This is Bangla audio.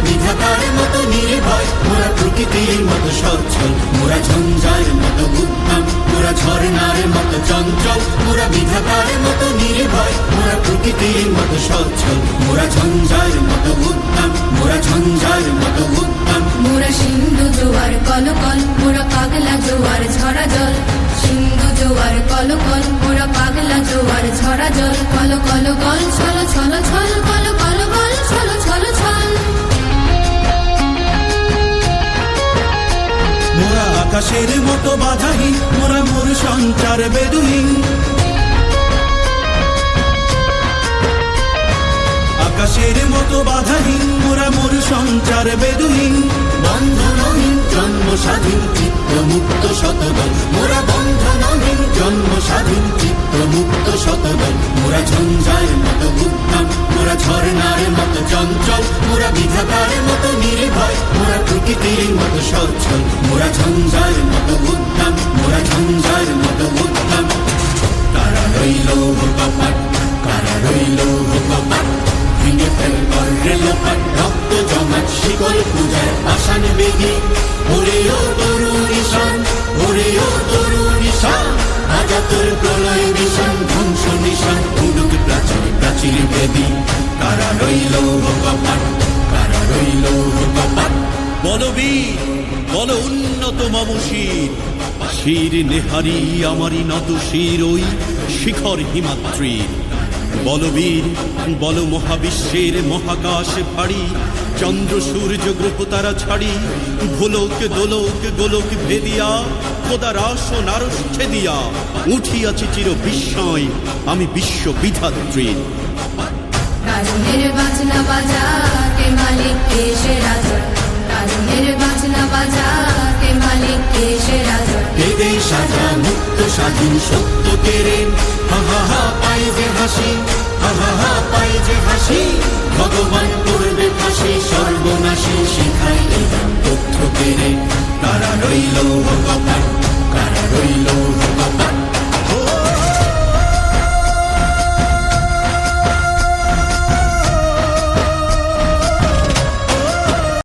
বিধাতার মতো নির্ভয়, মোরা প্রকৃতির মতো সচ্ছল, মোরা ঝঞ্ঝার মতো উদ্যম, মোরা ঝর্ণার মতো চঞ্চল, মোরা বিধাতার মতো নির্ভয়, মোরা প্রকৃতির মতো সচ্ছল, মোরা ঝঞ্ঝার মতো উদ্যম, মোরা ঝঞ্ঝার মতো উদ্যম। মোরা সিন্ধু জোয়ার কলকল, মোরা পাগলা জোয়ার ঝরা জল, সিন্ধু জোয়ার কলকল, মোরা পাগলা জোয়ার ঝরা জল, কল কল গল ছল ছল ছল, কল কল গল ছল ছল ছল। মোরা আকাশের মতো বাধাহীন, মোরা মোর সঞ্চার বেদুহীন, আকাশের মতো বাধাহীন, মোরা মোর সঞ্চার বেদুহীন, বন্ধনহীন জন্ম স্বাধীন চিত্ত মুক্ত শতদল, মোরা বন্ধনহীন জন্ম স্বাধীন চিত্ত মুক্ত শতদল। মোরা ঝঞ্ঝার মতো উদ্যম, মোরা ঝর্ণার মতো চঞ্চল, মোরা বিধাতার মতো নির্ভয়, মোরা প্রকৃতির মতো সচ্ছল, মোরা ঝঞ্ঝার মতো উদ্যম, মোরা ঝঞ্ঝার মতো উদ্যম। কারা রইল কপাট, কারা রইল কপাট, ভেঙে ফেল করলে লোপাট, রক্ত জমাট শিকল পূজার পাষাণ বেদি। ওরে ও তরুণ ঈশান, ওরে ও তরুণ ঈশান, আজা তোর প্রলয় বিষাণ, ধ্বংস নিশান উড়ুক প্রাচীর প্রাচীর বেদি। কারা রইল কপাট, কারা রইল কপাট। বলবীর বল উন্নত মম শির, শির নেহারি আমারি নত শির ওই শিখর হিমাদ্রির। বলবীর বল মহাবিশ্বের মহাকাশ ভারী, চন্দ্র সূর্য গ্রহ তারা ছাড়ি, ভোলক দোলক গোলক ভেদিয়া, খোদার আসন আরশ ছেদিয়া, উঠিয়াছি চির বিস্ময় আমি বিশ্ব বিধাত্রীর। কারণের বাজনা বাজা কে মালিক কে সে রাজা, কারণের বাজনা বাজা কে মালিক কে সে রাজা। বেদে সাজা মুক্ত স্বাধীন সত্য কেড়ে, হা হা হা পাই যে হাসি, হা হা হা পাই যে হাসি, ভগবান করবে ফাঁসি সর্বনাশী, শিখাই এই তথ্য কেড়ে। কারা রইল কপাট,